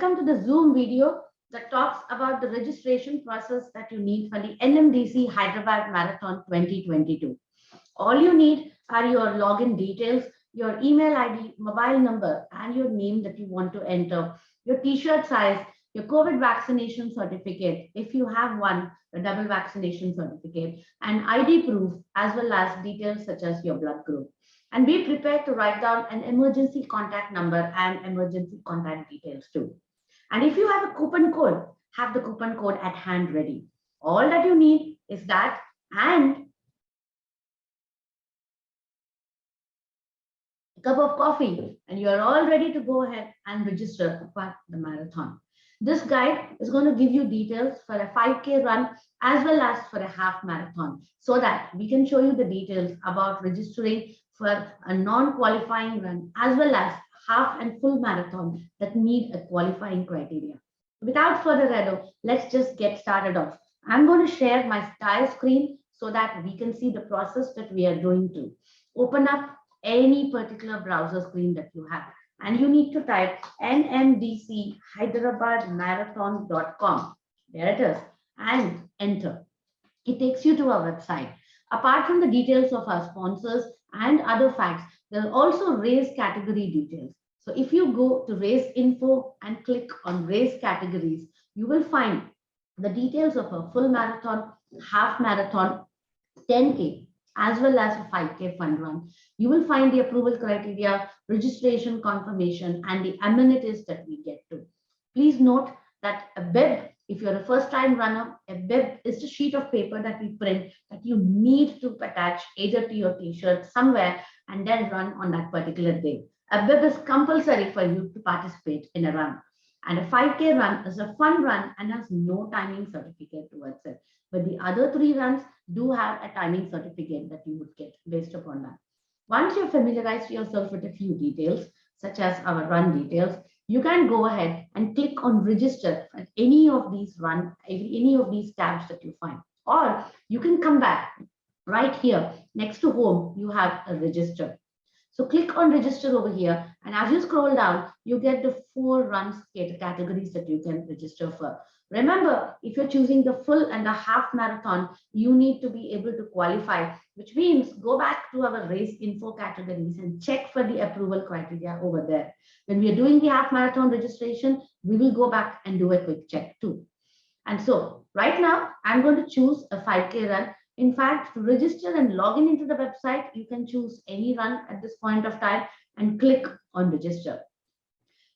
welcome to the Zoom video that talks about the registration process that you need for the NMDC Hyderabad Marathon 2022. All you need are your login details, your email ID, mobile number, and your name that you want to enter, your t-shirt size, your COVID vaccination certificate, if you have one, a double vaccination certificate, and ID proof, as well as details such as your blood group. And be prepared to write down an emergency contact number and emergency contact details too. And if you have a coupon code, have the coupon code at hand ready. All that you need is that and a cup of coffee, and you are all ready to go ahead and register for the marathon. This guide is going to give you details for a 5K run as well as for a half marathon, so that we can show you the details about registering for a non-qualifying run as well as half and full marathon that need a qualifying criteria. Without further ado, let's just get started off. I'm going to share my style screen so that we can see the process that we are doing to. Open up any particular browser screen that you have, and you need to type NMDC Hyderabad Marathon.com. There it is, and enter. It takes you to our website. Apart from the details of our sponsors and other facts, there are also race category details. So if you go to race info and click on race categories, you will find the details of a full marathon, half marathon, 10K, as well as a 5K fun run. You will find the approval criteria, registration confirmation, and the amenities that we get to. Please note that a bib, if you're a first-time runner, a bib is a sheet of paper that we print that you need to attach either to your t-shirt somewhere and then run on that particular day. A bib is compulsory for you to participate in a run. And a 5K run is a fun run and has no timing certificate towards it. But the other three runs do have a timing certificate that you would get based upon that. Once you've familiarized yourself with a few details, such as our run details, you can go ahead and click on register at any of these tabs that you find. Or you can come back right here next to home, you have a register. So click on register over here, and as you scroll down, you get the 4 runs categories that you can register for. Remember, if you're choosing the full and the half marathon, you need to be able to qualify, which means go back to our race info categories and check for the approval criteria over there. When we are doing the half marathon registration, we will go back and do a quick check too. And so right now, I'm going to choose a 5K run. In fact, to register and log into the website, you can choose any run at this point of time and click on register.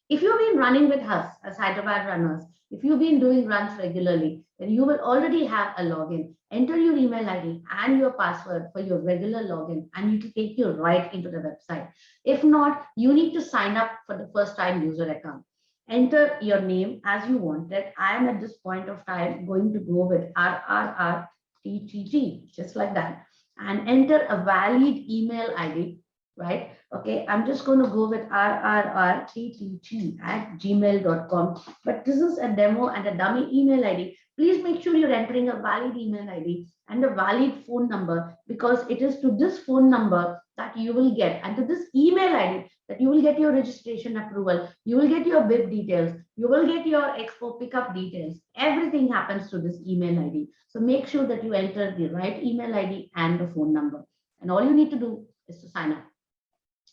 If you've been running with us as Hyderabad Runners, if you've been doing runs regularly, then you will already have a login. Enter your email ID and your password for your regular login, and it will take you right into the website. If not, you need to sign up for the first time user account. Enter your name as you want it. I am at this point of time going to go with RRRTTT, just like that, and enter a valid email ID, right? Okay, I'm just going to go with rrrttt@gmail.com, but this is a demo and a dummy email ID. Please make sure you're entering a valid email ID and a valid phone number, because it is to this phone number that you will get, and to this email ID that you will get your registration approval, you will get your bib details, you will get your expo pickup details. Everything happens to this email ID. So make sure that you enter the right email ID and the phone number. And all you need to do is to sign up.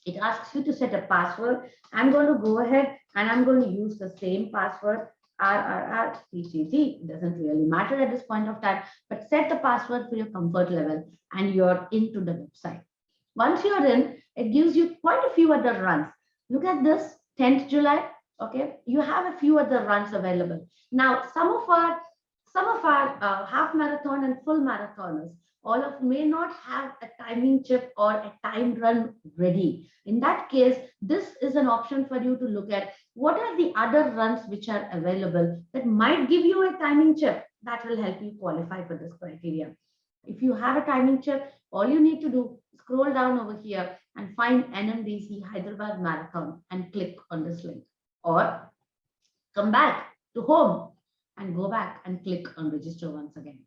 It asks you to set a password. I'm going to go ahead and I'm going to use the same password, RRRTTT. It doesn't really matter at this point of time, but set the password for your comfort level and you're into the website. Once you're in, it gives you quite a few other runs. Look at this, 10th July. Okay, you have a few other runs available. Now, some of our half marathon and full marathoners, all of may not have a timing chip or a timed run ready. In that case, this is an option for you to look at what are the other runs which are available that might give you a timing chip that will help you qualify for this criteria. If you have a timing chip, all you need to do is scroll down over here and find NMDC Hyderabad Marathon and click on this link, or come back to home and go back and click on register once again.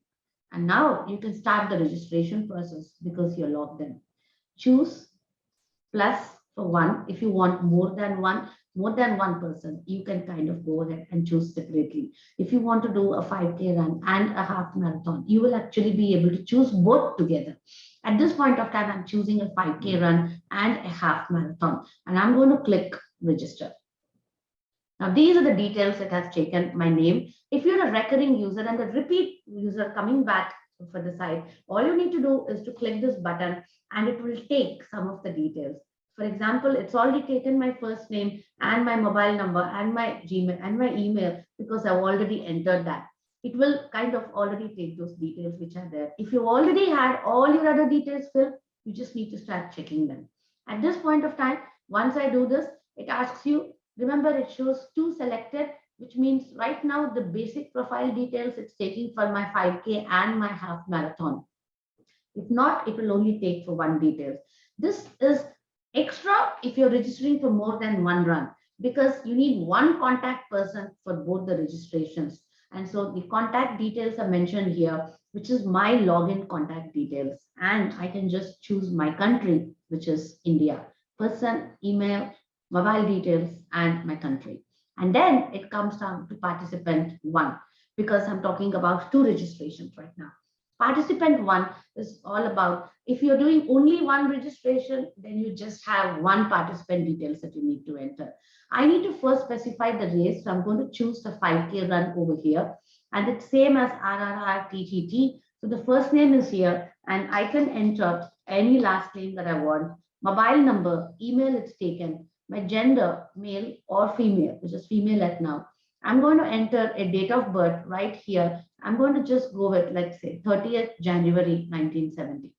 And now you can start the registration process because you're logged in. Choose plus for one. If you want more than one person, you can kind of go ahead and choose separately. If you want to do a 5K run and a half marathon, you will actually be able to choose both together. At this point of time, I'm choosing a 5K run and a half marathon, and I'm going to click register. Now, these are the details it has taken, my name. If you're a recurring user and a repeat user coming back for the site, all you need to do is to click this button and it will take some of the details. For example, it's already taken my first name and my mobile number and my Gmail and my email because I've already entered that. It will kind of already take those details which are there. If you already had all your other details filled, you just need to start checking them. At this point of time, once I do this, it asks you, remember it shows 2 selected, which means right now the basic profile details it's taking for my 5K and my half marathon. If not, it will only take for one details. This is extra if you're registering for more than one run, because you need one contact person for both the registrations. And so the contact details are mentioned here, which is my login contact details. And I can just choose my country, which is India. Person, email, mobile details, and my country. And then it comes down to participant one, because I'm talking about 2 registrations right now. Participant one is all about, if you're doing only one registration, then you just have one participant details that you need to enter. I need to first specify the race. So I'm going to choose the 5K run over here. And it's same as RRR TTT. So the first name is here, and I can enter any last name that I want. Mobile number, email it's taken, my gender, male or female, which is female at now. I'm going to enter a date of birth right here. I'm going to just go with, let's say, 30th January 1970.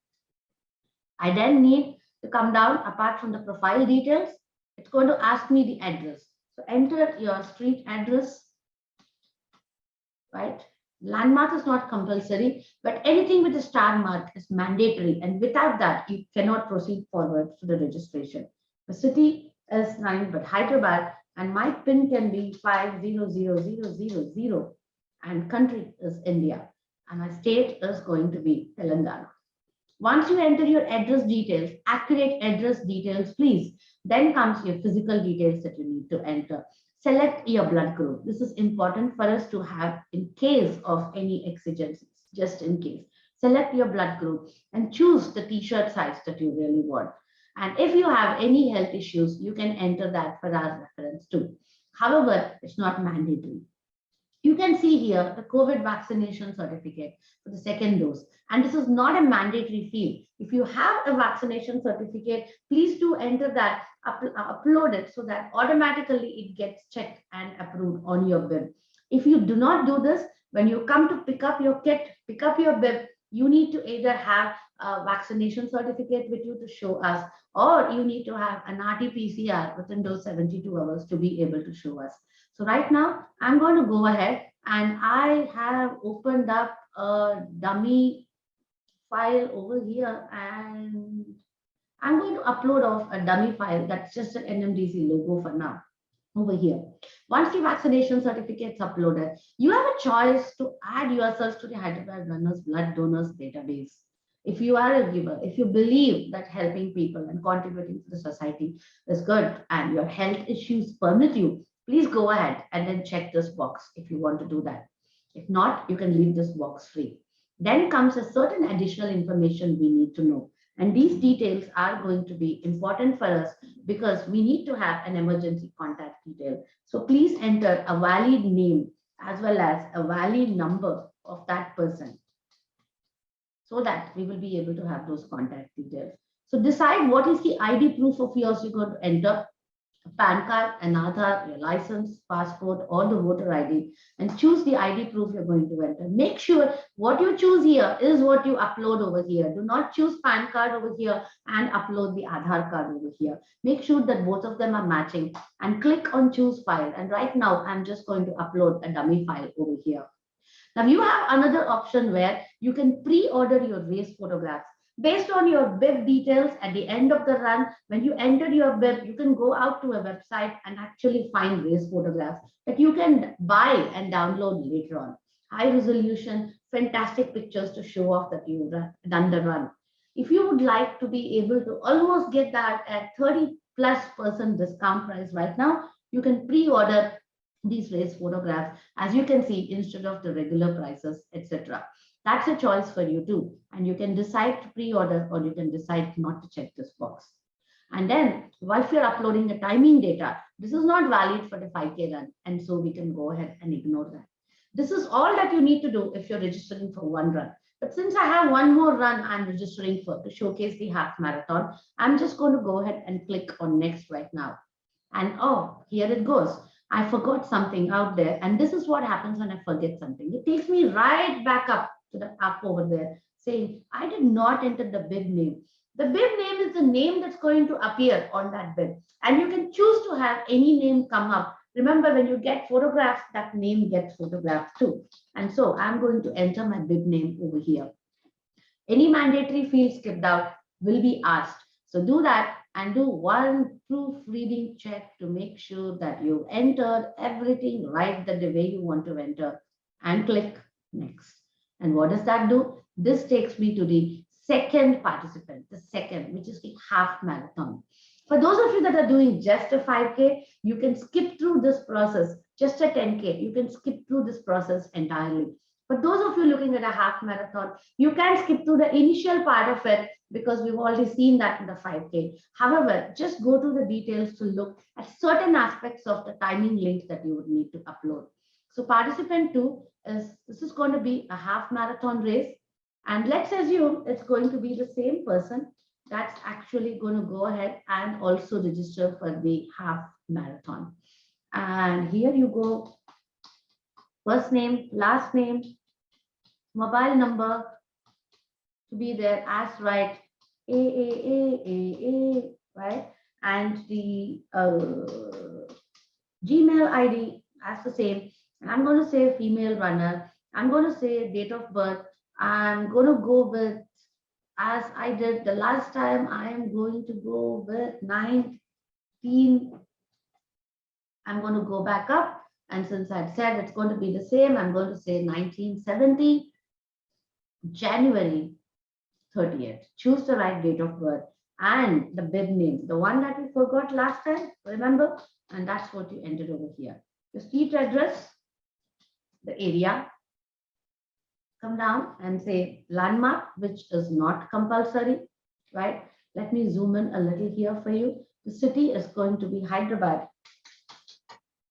I then need to come down, apart from the profile details, it's going to ask me the address. So enter your street address, right? Landmark is not compulsory, but anything with a star mark is mandatory. And without that, you cannot proceed forward to the registration. The city is 9, but Hyderabad, and my PIN can be 500000, and country is India, and my state is going to be Telangana. Once you enter your address details, accurate address details, please, then comes your physical details that you need to enter. Select your blood group. This is important for us to have in case of any exigencies, just in case. Select your blood group and choose the t-shirt size that you really want. And if you have any health issues, you can enter that for our reference too. However, it's not mandatory. You can see here the COVID vaccination certificate for the second dose. And this is not a mandatory field. If you have a vaccination certificate, please do enter that, upload it so that automatically it gets checked and approved on your bib. If you do not do this, when you come to pick up your kit, pick up your bib, you need to either have a vaccination certificate with you to show us, or you need to have an RT-PCR within those 72 hours to be able to show us. So right now, I'm going to go ahead, and I have opened up a dummy file over here, and I'm going to upload off a dummy file that's just an NMDC logo for now. Over here. Once the vaccination certificate's uploaded, you have a choice to add yourself to the Hyderabad Runners Blood Donors database. If you are a giver, if you believe that helping people and contributing to the society is good and your health issues permit you, please go ahead and then check this box if you want to do that. If not, you can leave this box free. Then comes a certain additional information we need to know. And these details are going to be important for us because we need to have an emergency contact detail. So please enter a valid name as well as a valid number of that person so that we will be able to have those contact details. So decide what is the ID proof of yours you're going to enter. A PAN card, an Aadhaar, your license, passport, or the voter ID, and choose the ID proof you're going to enter. Make sure what you choose here is what you upload over here. Do not choose PAN card over here and upload the Aadhaar card over here. Make sure that both of them are matching and click on choose file. And right now, I'm just going to upload a dummy file over here. Now you have another option where you can pre-order your race photographs. Based on your bib details at the end of the run, when you enter your bib, you can go out to a website and actually find race photographs that you can buy and download later on. High resolution, fantastic pictures to show off that you've done the run. If you would like to be able to almost get that at 30 +% discount price right now. You can pre-order these race photographs, as you can see, instead of the regular prices, etc. That's a choice for you too. And you can decide to pre-order, or you can decide not to check this box. And then once you're uploading the timing data, this is not valid for the 5K run. And so we can go ahead and ignore that. This is all that you need to do if you're registering for one run. But since I have one more run I'm registering for to showcase the half marathon, I'm just going to go ahead and click on next right now. And oh, here it goes. I forgot something out there. And this is what happens when I forget something. It takes me right back up to the up over there saying, I did not enter the bib name. The bib name is the name that's going to appear on that bib. And you can choose to have any name come up. Remember, when you get photographs, that name gets photographed too. And so I'm going to enter my bib name over here. Any mandatory field skipped out will be asked. So do that and do one proofreading check to make sure that you entered everything right the way you want to enter, and click next. And what does that do? This takes me to the second participant, the second, which is the half marathon. For those of you that are doing just a 5K, you can skip through this process. Just a 10K, you can skip through this process entirely. For those of you looking at a half marathon, you can skip through the initial part of it because we've already seen that in the 5K. However, just go to the details to look at certain aspects of the timing link that you would need to upload. So participant 2 this is going to be a half marathon race. And let's assume it's going to be the same person that's actually going to go ahead and also register for the half marathon. And here you go. First name, last name, mobile number to be there as right, right? And the Gmail ID as the same. And I'm going to say female runner. I'm going to say date of birth. I'm going to go with, as I did the last time, I am going to go with 19. I'm going to go back up. And since I've said it's going to be the same, I'm going to say 1970, January 30th. Choose the right date of birth and the bib name, the one that we forgot last time, remember? And that's what you entered over here. The street address, the area. Come down and say landmark, which is not compulsory, right? Let me zoom in a little here for you. The city is going to be Hyderabad.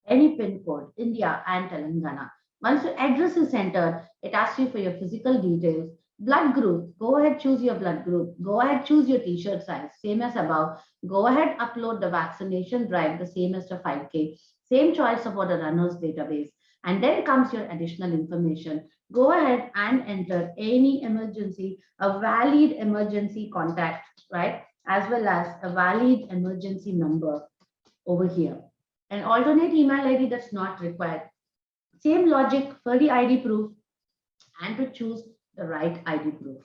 Any pin code, India and Telangana. Once your address is entered, it asks you for your physical details. Blood group, go ahead, choose your blood group. Go ahead, choose your t-shirt size, same as above. Go ahead, upload the vaccination drive, the same as the 5K. Same choice about the runners database. And then comes your additional information. Go ahead and enter any emergency, a valid emergency contact, right? As well as a valid emergency number over here. An alternate email ID that's not required. Same logic for the ID proof and to choose the right ID proof.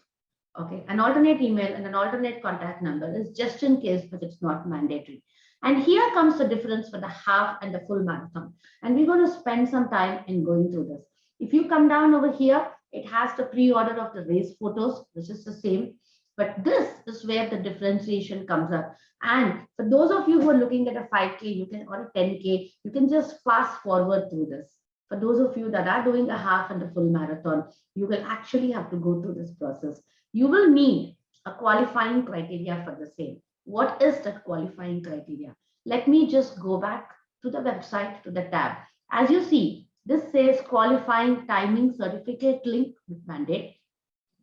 Okay, an alternate email and an alternate contact number is just in case, but it's not mandatory. And here comes the difference for the half and the full marathon. And we're going to spend some time in going through this. If you come down over here, it has the pre-order of the race photos, which is the same. But this is where the differentiation comes up. And for those of you who are looking at a 5K, you can, or a 10K, you can just fast forward through this. For those of you that are doing a half and a full marathon, you will actually have to go through this process. You will need a qualifying criteria for the same. What is that qualifying criteria? Let me just go back to the website, to the tab. As you see, this says qualifying timing certificate link with mandate,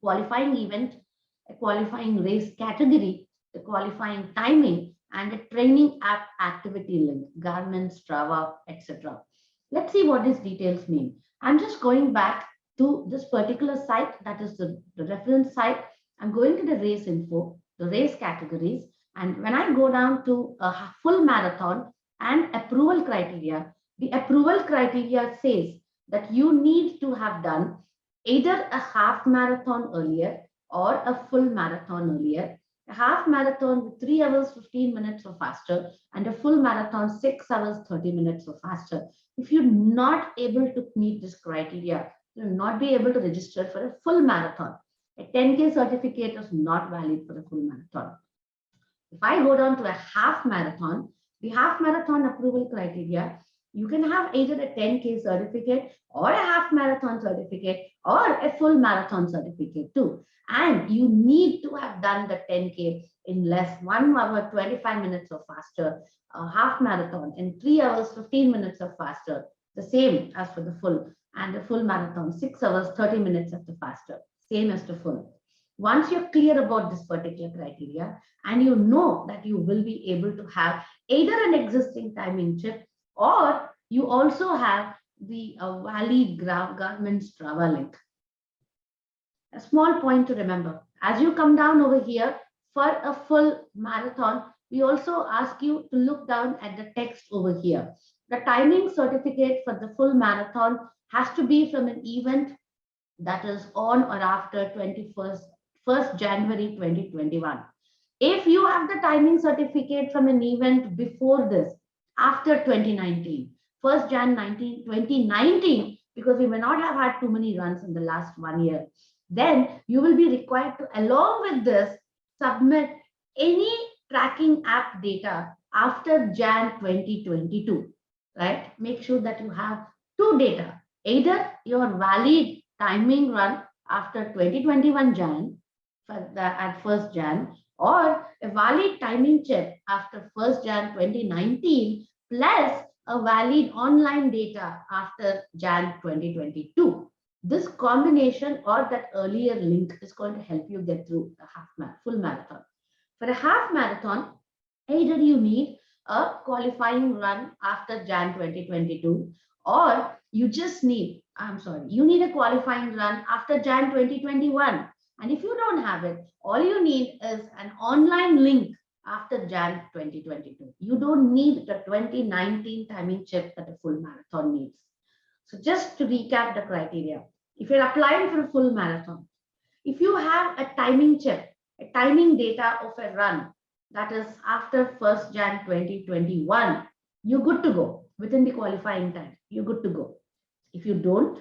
qualifying event, a qualifying race category, the qualifying timing, and a training app activity link, Garmin, Strava, etc. Let's see what these details mean. I'm just going back to this particular site, that is the reference site. I'm going to the race info, the race categories, and when I go down to a full marathon and approval criteria, the approval criteria says that you need to have done either a half marathon earlier or a full marathon earlier. A half marathon with 3 hours 15 minutes or faster, and a full marathon 6 hours 30 minutes or faster. If you're not able to meet this criteria, you'll not be able to register for a full marathon. A 10K certificate is not valid for a full marathon. If I go down to a half marathon, the half marathon approval criteria, you can have either a 10K certificate or a half marathon certificate or a full marathon certificate too. And you need to have done the 10K in less 1 hour, 25 minutes or faster, a half marathon in 3 hours, 15 minutes or faster, the same as for the full, and the full marathon, 6 hours, 30 minutes of the faster, same as the full. Once you're clear about this particular criteria and you know that you will be able to have either an existing timing chip or you also have the valid government Strava link. A small point to remember, as you come down over here for a full marathon, we also ask you to look down at the text over here. The timing certificate for the full marathon has to be from an event that is on or after 1st January 2021. If you have the timing certificate from an event before this, after 2019, 1st Jan 2019, because we may not have had too many runs in the last 1 year, then you will be required to, along with this, submit any tracking app data after Jan 2022, right? Make sure that you have two data, either your valid timing run after 2021 Jan at 1st Jan or a valid timing chip after 1st Jan 2019 plus a valid online data after Jan 2022. This combination or that earlier link is going to help you get through the full marathon. For a half marathon, either you need a qualifying run after Jan 2022 or you just need, you need a qualifying run after Jan 2021. And if you don't have it, all you need is an online link after Jan 2022. You don't need the 2019 timing chip that a full marathon needs. So just to recap the criteria, if you're applying for a full marathon, if you have a timing chip, a timing data of a run that is after 1st Jan 2021, you're good to go within the qualifying time. You're good to go. If you don't,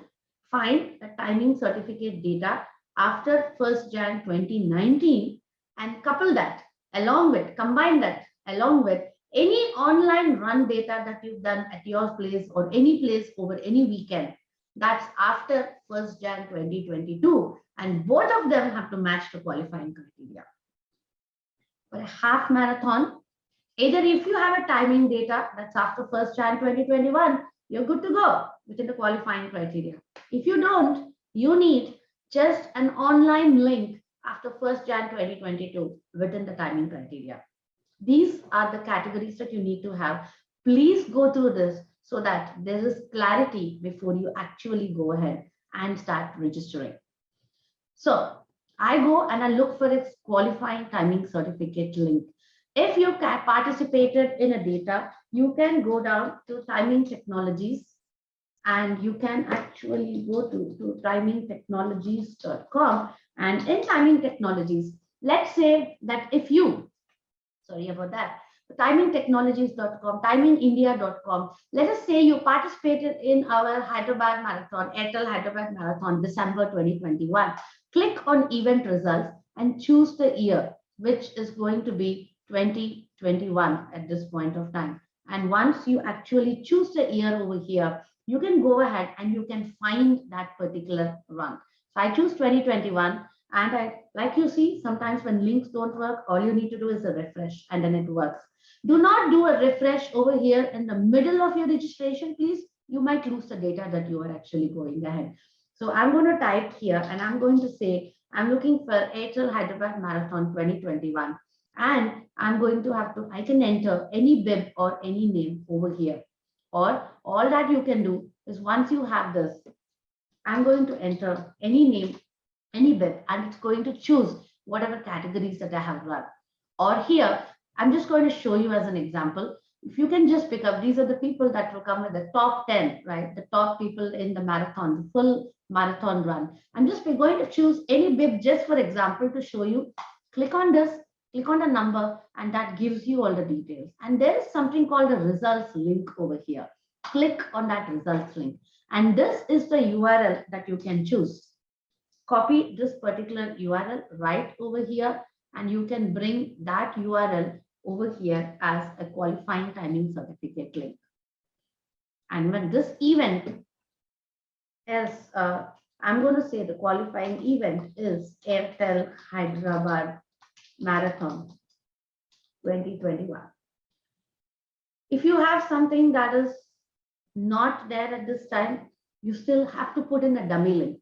find the timing certificate data after 1st Jan 2019 and combine that along with any online run data that you've done at your place or any place over any weekend that's after 1st Jan 2022, and both of them have to match the qualifying criteria. For a half marathon, either if you have a timing data that's after 1st Jan 2021, you're good to go within the qualifying criteria. If you don't, you need just an online link after 1st Jan 2022 within the timing criteria. These are the categories that you need to have. Please go through this so that there is clarity before you actually go ahead and start registering. So I go and I look for its qualifying timing certificate link. If you participated in a data, you can go down to timing technologies and you can actually go to timingtechnologies.com. And in timing technologies, let's say that if you, sorry about that, timingtechnologies.com, timingindia.com, let us say you participated in our Hyderabad Marathon, Airtel Hyderabad Marathon, December 2021. Click on event results and choose the year, which is going to be 2021 at this point of time. And once you actually choose the year over here, you can go ahead and you can find that particular run. So I choose 2021. And like you see, sometimes when links don't work, all you need to do is a refresh and then it works. Do not do a refresh over here in the middle of your registration, please. You might lose the data that you are actually going ahead. So I'm going to type here and I'm going to say, I'm looking for Airtel Hyderabad Marathon 2021. And I'm going to I can enter any bib or any name over here. Or all that you can do is once you have this, I'm going to enter any name, any bib, and it's going to choose whatever categories that I have run. Or here, I'm just going to show you as an example. If you can just pick up, these are the people that will come with the top 10, right? The top people in the marathon, the full marathon run. I'm just going to choose any bib just for example to show you. Click on this, click on the number, and that gives you all the details. And there is something called a results link over here. Click on that results link. And this is the URL that you can choose. Copy this particular URL right over here, and you can bring that URL over here as a qualifying timing certificate link. And when this event is, I'm going to say the qualifying event is Airtel Hyderabad Marathon 2021. If you have something that is not there at this time, you still have to put in a dummy link.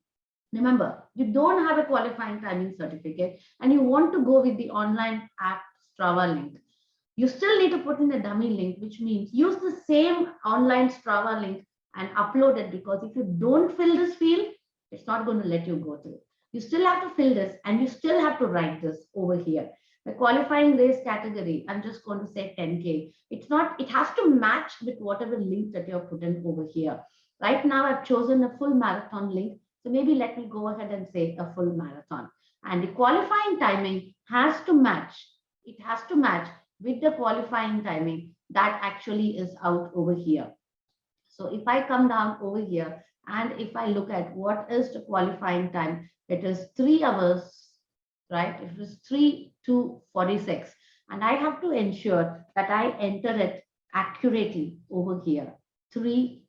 Remember, you don't have a qualifying timing certificate and you want to go with the online app Strava link. You still need to put in a dummy link, which means use the same online Strava link and upload it, because if you don't fill this field, it's not going to let you go through. You still have to fill this and you still have to write this over here. The qualifying race category, I'm just going to say 10K. It has to match with whatever link that you're put in over here. Right now, I've chosen a full marathon link. So maybe let me go ahead and say a full marathon. And the qualifying timing has to match. It has to match with the qualifying timing that actually is out over here. So if I come down over here and if I look at what is the qualifying time, it is 3 hours, right? It is 3:46. And I have to ensure that I enter it accurately over here. 3,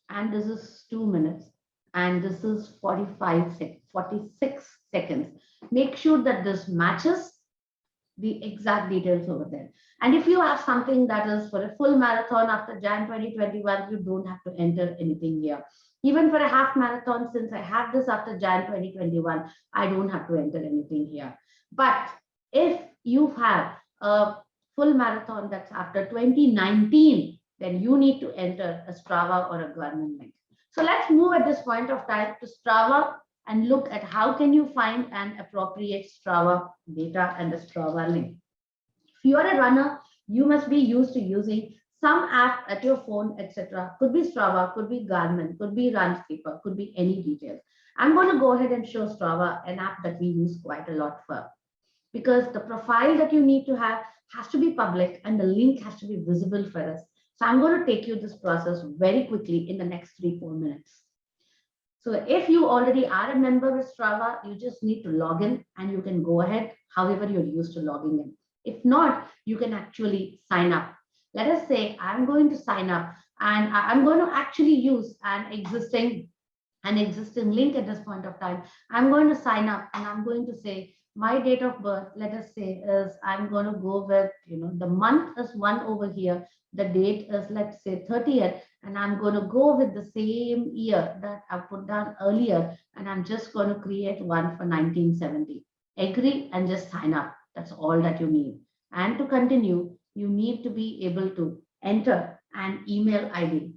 and this is 2 minutes. And this is 46 seconds. Make sure that this matches the exact details over there. And if you have something that is for a full marathon after Jan 2021, you don't have to enter anything here. Even for a half marathon, since I have this after Jan 2021, I don't have to enter anything here. But if you have a full marathon that's after 2019, then you need to enter a Strava or a government link. So let's move at this point of time to Strava and look at how can you find an appropriate Strava data and the Strava link. If you are a runner, you must be used to using some app at your phone, etc. Could be Strava, could be Garmin, could be Runkeeper, could be any details. I'm going to go ahead and show Strava, an app that we use quite a lot for, because the profile that you need to have has to be public and the link has to be visible for us. So I'm going to take you this process very quickly in the next 3-4 minutes. So if you already are a member with Strava, you just need to log in and you can go ahead however you're used to logging in. If not, you can actually sign up. Let us say I'm going to sign up and I'm going to actually use an existing link at this point of time. I'm going to sign up and I'm going to say my date of birth, let us say, is I'm going to go with, the month is 1 over here. The date is, let's say, 30th. And I'm going to go with the same year that I put down earlier. And I'm just going to create one for 1970. Agree and just sign up. That's all that you need. And to continue, you need to be able to enter an email ID.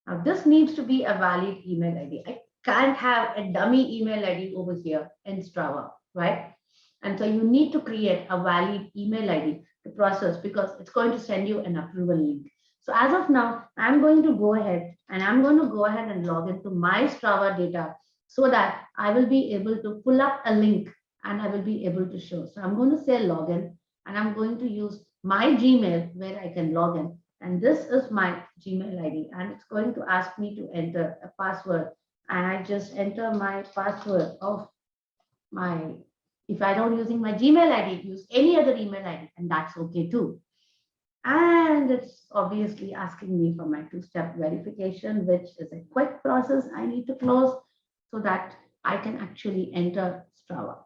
Now, this needs to be a valid email ID. I can't have a dummy email ID over here in Strava, right? And so you need to create a valid email ID to process, because it's going to send you an approval link. So as of now, I'm going to go ahead and log into my Strava data so that I will be able to pull up a link and I will be able to show. So I'm going to say login and I'm going to use my Gmail where I can log in. And this is my Gmail ID and it's going to ask me to enter a password. And I just enter my password of my, if I don't using my Gmail ID, use any other email ID, and that's okay too. And it's obviously asking me for my 2-step verification, which is a quick process I need to close so that I can actually enter Strava.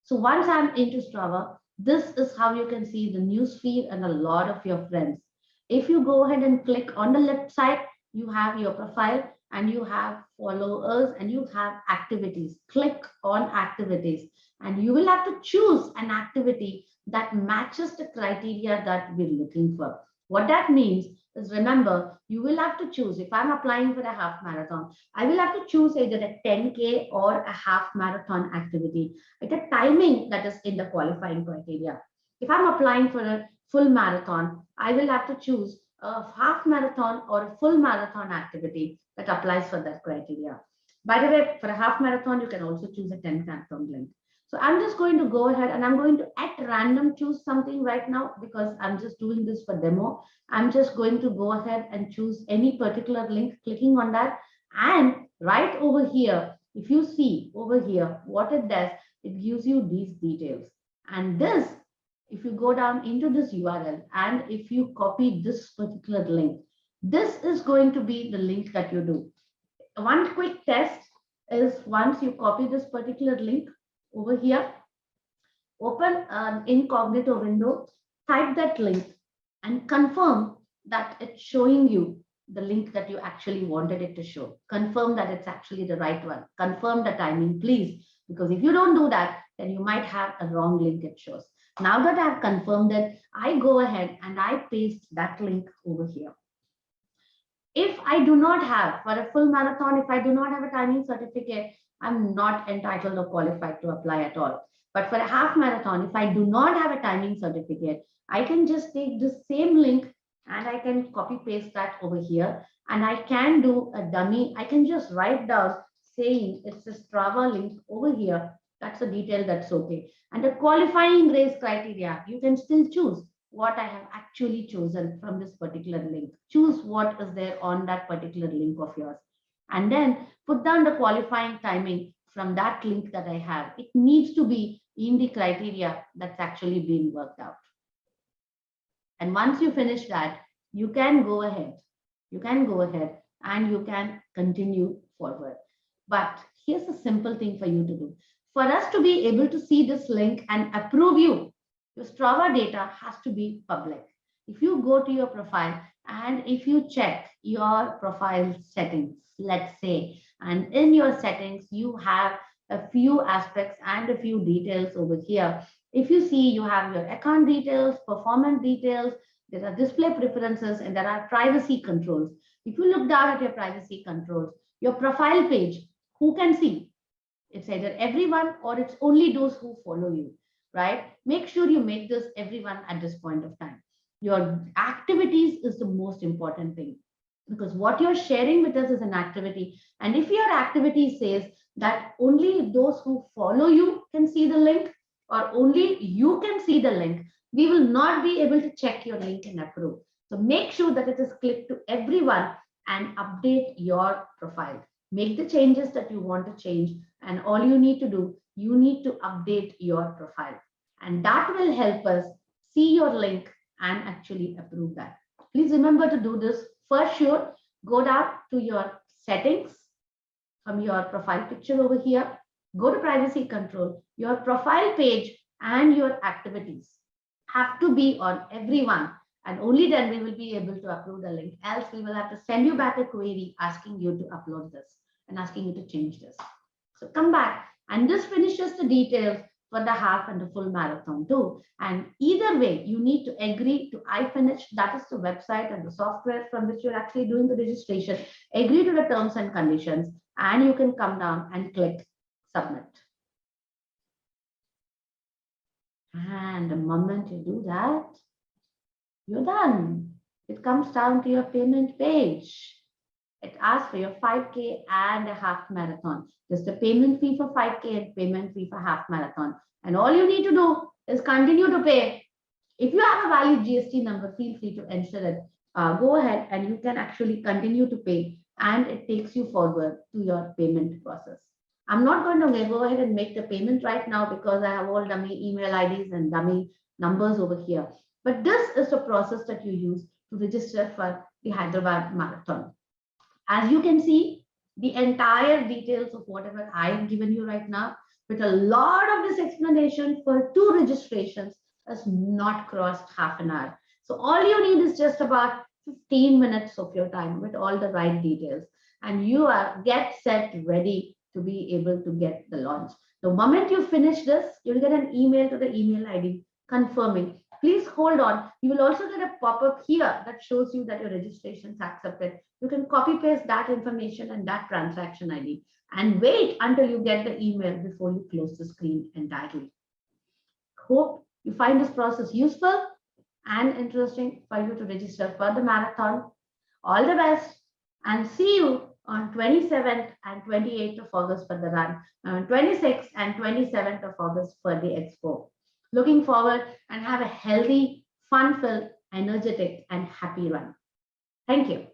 So once I'm into Strava, this is how you can see the news feed and a lot of your friends. If you go ahead and click on the left side, you have your profile and you have followers and you have activities. Click on activities and you will have to choose an activity that matches the criteria that we're looking for. What that means is, remember, you will have to choose. If I'm applying for a half marathon, I will have to choose either a 10K or a half marathon activity at a timing that is in the qualifying criteria. If I'm applying for a full marathon, I will have to choose a half marathon or a full marathon activity that applies for that criteria. By the way, for a half marathon, you can also choose a 10 marathon link. So I'm just going to go ahead and I'm going to at random choose something right now because I'm just doing this for demo. I'm just going to go ahead and choose any particular link, clicking on that. And right over here, if you see over here, what it does, it gives you these details. And this, if you go down into this URL and if you copy this particular link, this is going to be the link that you do. One quick test is once you copy this particular link over here, open an incognito window, type that link and confirm that it's showing you the link that you actually wanted it to show. Confirm that it's actually the right one. Confirm the timing, please, because if you don't do that, then you might have a wrong link it shows. Now that I've confirmed it, I go ahead and I paste that link over here. If I do not have, for a full marathon, if I do not have a timing certificate, I'm not entitled or qualified to apply at all. But for a half marathon, if I do not have a timing certificate, I can just take the same link and I can copy paste that over here. And I can do a dummy. I can just write down saying it's a Strava link over here. That's a detail that's okay. And the qualifying race criteria, you can still choose what I have actually chosen from this particular link. Choose what is there on that particular link of yours. And then put down the qualifying timing from that link that I have. It needs to be in the criteria that's actually being worked out. And once you finish that, you can go ahead. You can go ahead and you can continue forward. But here's a simple thing for you to do. For us to be able to see this link and approve you, your Strava data has to be public. If you go to your profile and if you check your profile settings, let's say, and in your settings, you have a few aspects and a few details over here. If you see, you have your account details, performance details, there are display preferences, and there are privacy controls. If you look down at your privacy controls, your profile page, who can see? It's either everyone or it's only those who follow you, right? Make sure you make this everyone at this point of time. Your activities is the most important thing, because what you're sharing with us is an activity. And if your activity says that only those who follow you can see the link, or only you can see the link, we will not be able to check your link and approve. So make sure that it is clicked to everyone and update your profile. Make the changes that you want to change, and all you need to do, you need to update your profile. And that will help us see your link and actually approve that. Please remember to do this. For sure, go down to your settings from your profile picture over here, go to privacy control, your profile page and your activities have to be on everyone, and only then we will be able to approve the link. Else we will have to send you back a query asking you to upload this and asking you to change this. So come back, and this finishes the details for the half and the full marathon too. And either way, you need to agree to iFinish. That is the website and the software from which you're actually doing the registration. Agree to the terms and conditions, and you can come down and click submit. And the moment you do that, you're done. It comes down to your payment page. It asks for your 5K and a half marathon. There's the payment fee for 5K and payment fee for half marathon. And all you need to do is continue to pay. If you have a valid GST number, feel free to enter it. Go ahead and you can actually continue to pay, and it takes you forward to your payment process. I'm not going to go ahead and make the payment right now because I have all dummy email IDs and dummy numbers over here. But this is the process that you use to register for the Hyderabad Marathon. As you can see, the entire details of whatever I have given you right now, with a lot of this explanation for 2 registrations, has not crossed half an hour. So all you need is just about 15 minutes of your time with all the right details, and you are get set ready to be able to get the launch. The moment you finish this, you'll get an email to the email ID confirming. Please hold on. You will also get a pop-up here that shows you that your registration is accepted. You can copy paste that information and that transaction ID and wait until you get the email before you close the screen entirely. Hope you find this process useful and interesting for you to register for the marathon. All the best, and see you on 27th and 28th of August for the run, and 26th and 27th of August for the expo. Looking forward, and have a healthy, fun-filled, energetic, and happy run. Thank you.